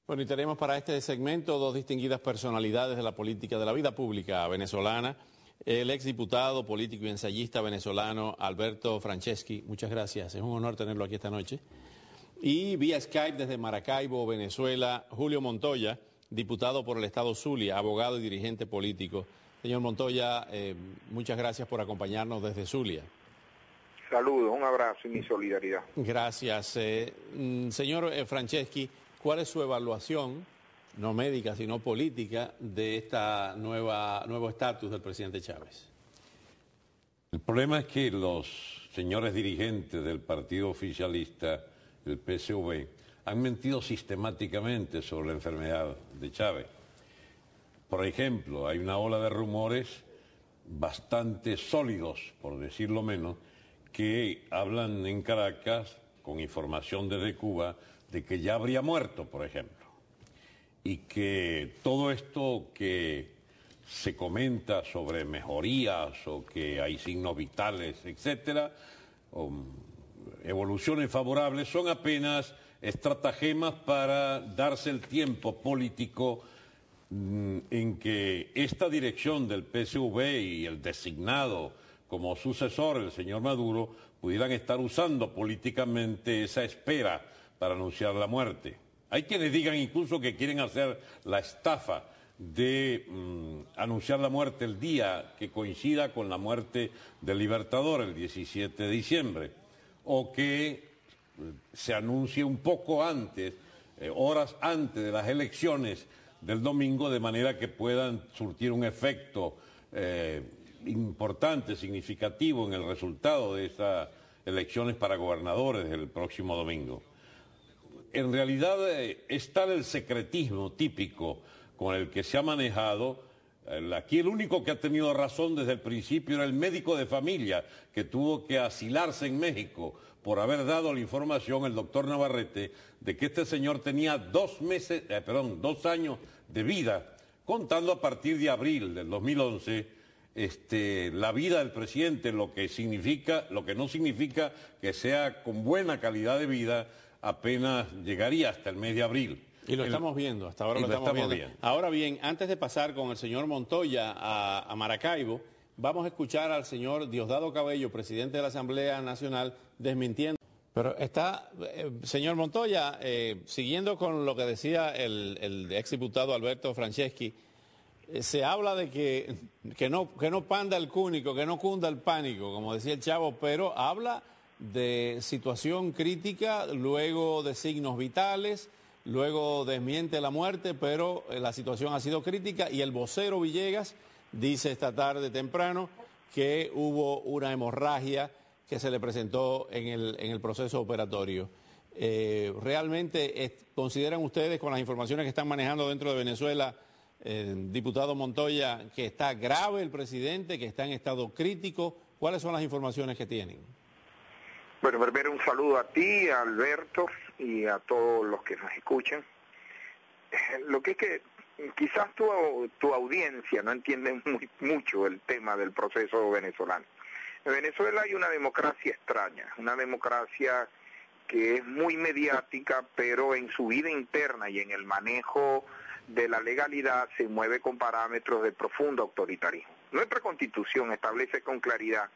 Bueno, y tenemos para este segmento dos distinguidas personalidades de la política, de la vida pública venezolana. El exdiputado, político y ensayista venezolano Alberto Franceschi. Muchas gracias, es un honor tenerlo aquí esta noche. Y vía Skype desde Maracaibo, Venezuela, Julio Montoya, diputado por el estado Zulia, abogado y dirigente político. Señor Montoya, muchas gracias por acompañarnos desde Zulia. Saludos, un abrazo y mi solidaridad. Gracias. Señor Franceschi, ¿cuál es su evaluación, no médica, sino política, de esta nuevo estatus del presidente Chávez? El problema es que los señores dirigentes del partido oficialista, el PSV, han mentido sistemáticamente sobre la enfermedad de Chávez. Por ejemplo, hay una ola de rumores bastante sólidos, por decirlo menos, que hablan en Caracas, con información desde Cuba, de que ya habría muerto, por ejemplo. Y que todo esto que se comenta sobre mejorías o que hay signos vitales, etcétera, o evoluciones favorables, son apenas estratagemas para darse el tiempo político en que esta dirección del PSV y el designado como sucesor, el señor Maduro, pudieran estar usando políticamente esa espera para anunciar la muerte. Hay quienes digan incluso que quieren hacer la estafa de anunciar la muerte el día que coincida con la muerte del Libertador, el 17 de diciembre, o que se anuncie un poco antes, horas antes de las elecciones del domingo, de manera que puedan surtir un efecto importante, significativo en el resultado de esas elecciones para gobernadores el próximo domingo. En realidad es tal el secretismo típico con el que se ha manejado. Aquí el único que ha tenido razón desde el principio era el médico de familia que tuvo que asilarse en México por haber dado la información, el doctor Navarrete, de que este señor tenía 2 años de vida, contando a partir de abril del 2011 la vida del presidente, lo que no significa que sea con buena calidad de vida, apenas llegaría hasta el mes de abril. Y lo estamos viendo, hasta ahora lo estamos viendo. Ahora bien, antes de pasar con el señor Montoya a Maracaibo, vamos a escuchar al señor Diosdado Cabello, presidente de la Asamblea Nacional, desmintiendo. Pero está, señor Montoya, siguiendo con lo que decía el exdiputado Alberto Franceschi, se habla de que no panda el cúnico, que no cunda el pánico, como decía el Chavo, pero habla de situación crítica, luego de signos vitales, luego desmiente la muerte, pero la situación ha sido crítica y el vocero Villegas dice esta tarde temprano que hubo una hemorragia que se le presentó en el proceso operatorio. ¿Realmente consideran ustedes, con las informaciones que están manejando dentro de Venezuela, diputado Montoya, que está grave el presidente, que está en estado crítico? ¿Cuáles son las informaciones que tienen? Bueno, primero un saludo a ti, a Alberto y a todos los que nos escuchan. Lo que es que quizás tu audiencia no entiende mucho el tema del proceso venezolano. En Venezuela hay una democracia extraña, una democracia que es muy mediática, pero en su vida interna y en el manejo de la legalidad se mueve con parámetros de profundo autoritarismo. Nuestra Constitución establece con claridad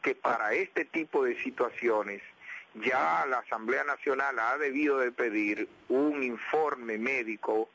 que para este tipo de situaciones ya la Asamblea Nacional ha debido de pedir un informe médico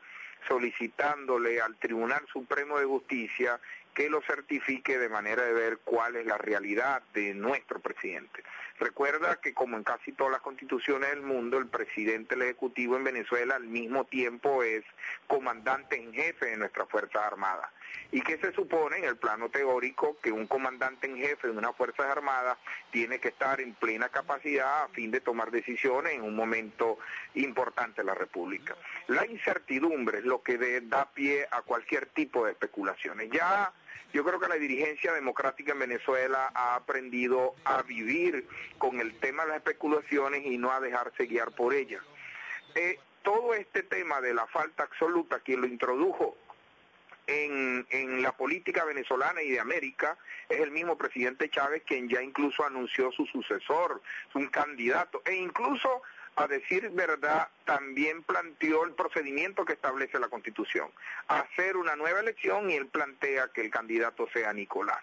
solicitándole al Tribunal Supremo de Justicia que lo certifique de manera de ver cuál es la realidad de nuestro presidente. Recuerda que como en casi todas las constituciones del mundo, el presidente del Ejecutivo en Venezuela al mismo tiempo es comandante en jefe de nuestras Fuerzas Armadas. Y que se supone en el plano teórico que un comandante en jefe de unas Fuerzas Armadas tiene que estar en plena capacidad a fin de tomar decisiones en un momento importante de la República. La incertidumbre es lo que da pie a cualquier tipo de especulaciones. Ya yo creo que la dirigencia democrática en Venezuela ha aprendido a vivir con el tema de las especulaciones y no a dejarse guiar por ellas. Todo este tema de la falta absoluta, quien lo introdujo en la política venezolana y de América, es el mismo presidente Chávez, quien ya incluso anunció su sucesor, un candidato, e incluso a decir verdad, también planteó el procedimiento que establece la Constitución, hacer una nueva elección, y él plantea que el candidato sea Nicolás.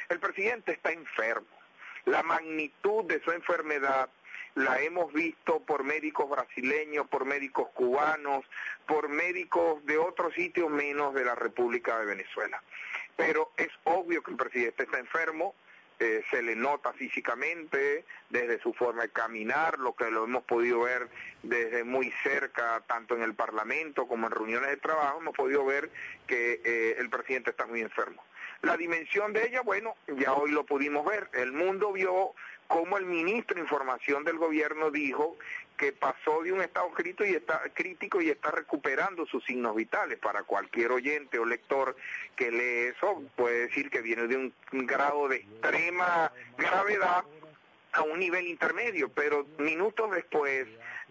El presidente está enfermo. La magnitud de su enfermedad la hemos visto por médicos brasileños, por médicos cubanos, por médicos de otros sitios menos de la República de Venezuela. Pero es obvio que el presidente está enfermo. Se le nota físicamente desde su forma de caminar, lo que lo hemos podido ver desde muy cerca, tanto en el Parlamento como en reuniones de trabajo, hemos podido ver que el presidente está muy enfermo. La dimensión de ella, bueno, ya hoy lo pudimos ver. El mundo vio cómo el ministro de Información del gobierno dijo que pasó de un estado crítico y está recuperando sus signos vitales. Para cualquier oyente o lector que lee eso, puede decir que viene de un grado de extrema gravedad a un nivel intermedio, pero minutos después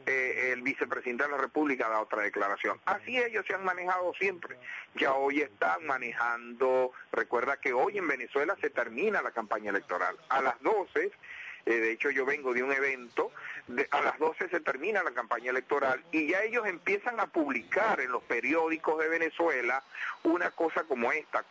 el vicepresidente de la República da otra declaración. Así ellos se han manejado siempre. Ya hoy están manejando, recuerda que hoy en Venezuela se termina la campaña electoral. A las 12, de hecho yo vengo de un evento, a las 12 se termina la campaña electoral y ya ellos empiezan a publicar en los periódicos de Venezuela una cosa como esta,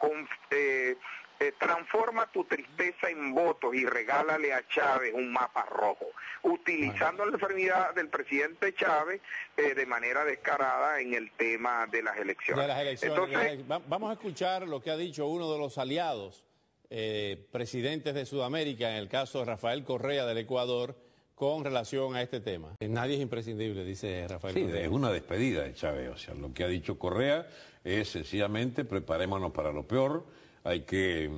transforma tu tristeza en votos y regálale a Chávez un mapa rojo, utilizando la enfermedad del presidente Chávez de manera descarada en el tema de las elecciones. Entonces, vamos a escuchar lo que ha dicho uno de los aliados presidentes de Sudamérica, en el caso de Rafael Correa del Ecuador, con relación a este tema. Nadie es imprescindible, dice Rafael Correa. Sí, es una despedida de Chávez. O sea, lo que ha dicho Correa es sencillamente preparémonos para lo peor. Hay que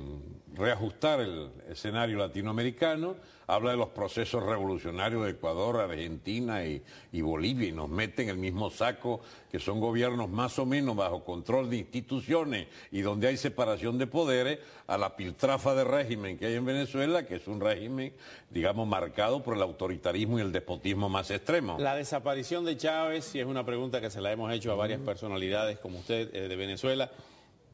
reajustar el escenario latinoamericano, habla de los procesos revolucionarios de Ecuador, Argentina y Bolivia, y nos mete en el mismo saco, que son gobiernos más o menos bajo control de instituciones y donde hay separación de poderes, a la piltrafa de régimen que hay en Venezuela, que es un régimen, digamos, marcado por el autoritarismo y el despotismo más extremo. La desaparición de Chávez, y es una pregunta que se la hemos hecho a varias personalidades como usted de Venezuela,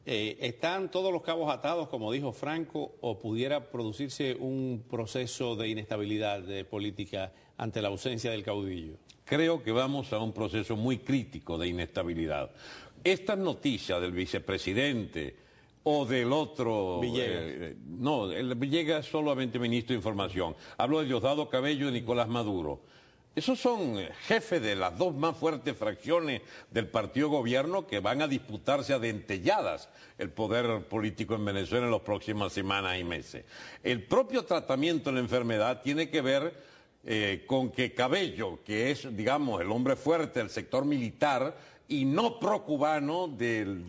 ¿están todos los cabos atados, como dijo Franco, o pudiera producirse un proceso de inestabilidad política ante la ausencia del caudillo? Creo que vamos a un proceso muy crítico de inestabilidad. Estas noticias del vicepresidente o del otro... Villegas. No, el Villegas es solamente ministro de Información. Hablo de Diosdado Cabello y Nicolás Maduro. Esos son jefes de las dos más fuertes fracciones del partido gobierno que van a disputarse a dentelladas el poder político en Venezuela en las próximas semanas y meses. El propio tratamiento de la enfermedad tiene que ver con que Cabello, que es, digamos, el hombre fuerte del sector militar y no pro-cubano del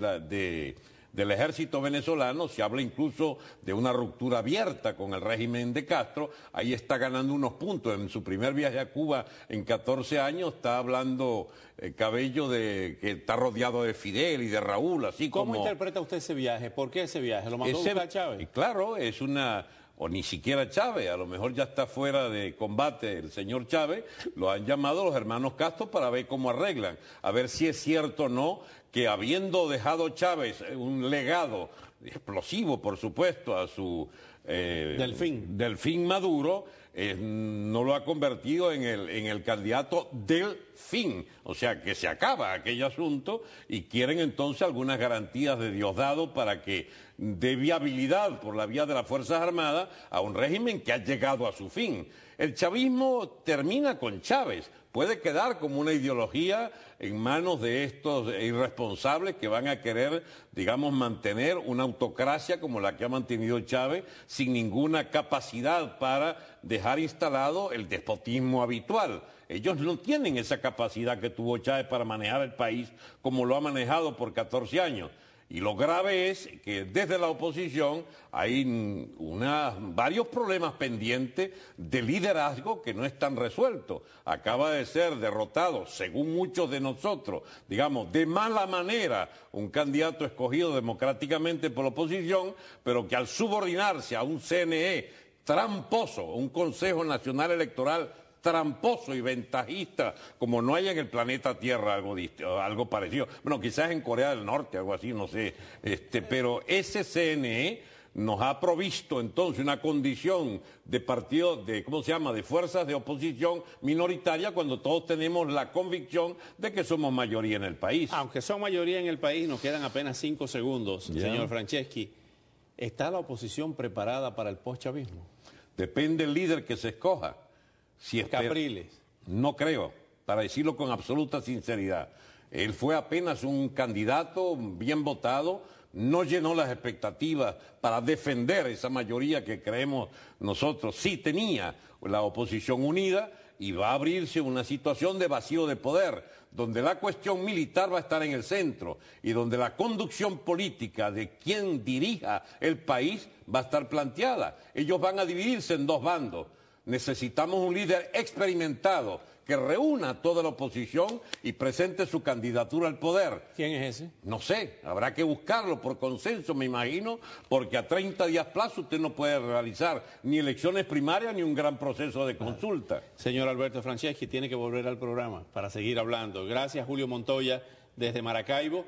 ejército venezolano, se habla incluso de una ruptura abierta con el régimen de Castro, ahí está ganando unos puntos. En su primer viaje a Cuba en 14 años está hablando Cabello de que está rodeado de Fidel y de Raúl, así como... ¿Cómo interpreta usted ese viaje? ¿Por qué ese viaje? ¿Lo mandó a buscar Chávez? Claro, es una... o ni siquiera Chávez, a lo mejor ya está fuera de combate el señor Chávez, lo han llamado los hermanos Castro para ver cómo arreglan, a ver si es cierto o no que habiendo dejado Chávez un legado explosivo, por supuesto, a su Delfín Maduro, no lo ha convertido en el candidato del fin, o sea que se acaba aquel asunto y quieren entonces algunas garantías de Diosdado para que dé viabilidad por la vía de las Fuerzas Armadas a un régimen que ha llegado a su fin. El chavismo termina con Chávez, puede quedar como una ideología en manos de estos irresponsables que van a querer, digamos, mantener una autocracia como la que ha mantenido Chávez, sin ninguna capacidad para dejar instalado el despotismo habitual. Ellos no tienen esa capacidad que tuvo Chávez para manejar el país como lo ha manejado por 14 años. Y lo grave es que desde la oposición hay varios problemas pendientes de liderazgo que no están resueltos. Acaba de ser derrotado, según muchos de nosotros, digamos, de mala manera, un candidato escogido democráticamente por la oposición, pero que al subordinarse a un CNE tramposo, un Consejo Nacional Electoral tramposo y ventajista como no hay en el planeta Tierra, algo parecido. Bueno, quizás en Corea del Norte, algo así, no sé. Pero ese CNE nos ha provisto entonces una condición de partido, de, ¿cómo se llama?, de fuerzas de oposición minoritaria cuando todos tenemos la convicción de que somos mayoría en el país. Aunque son mayoría en el país, nos quedan apenas 5 segundos, señor Franceschi. ¿Está la oposición preparada para el postchavismo? Depende del líder que se escoja. Si Capriles. No creo, para decirlo con absoluta sinceridad. Él fue apenas un candidato bien votado, no llenó las expectativas para defender esa mayoría que creemos nosotros. Sí tenía la oposición unida y va a abrirse una situación de vacío de poder, donde la cuestión militar va a estar en el centro y donde la conducción política de quien dirija el país va a estar planteada. Ellos van a dividirse en dos bandos. Necesitamos un líder experimentado que reúna a toda la oposición y presente su candidatura al poder. ¿Quién es ese? No sé, habrá que buscarlo por consenso, me imagino, porque a 30 días plazo usted no puede realizar ni elecciones primarias ni un gran proceso de consulta. Señor Alberto Franceschi, tiene que volver al programa para seguir hablando. Gracias, Julio Montoya, desde Maracaibo.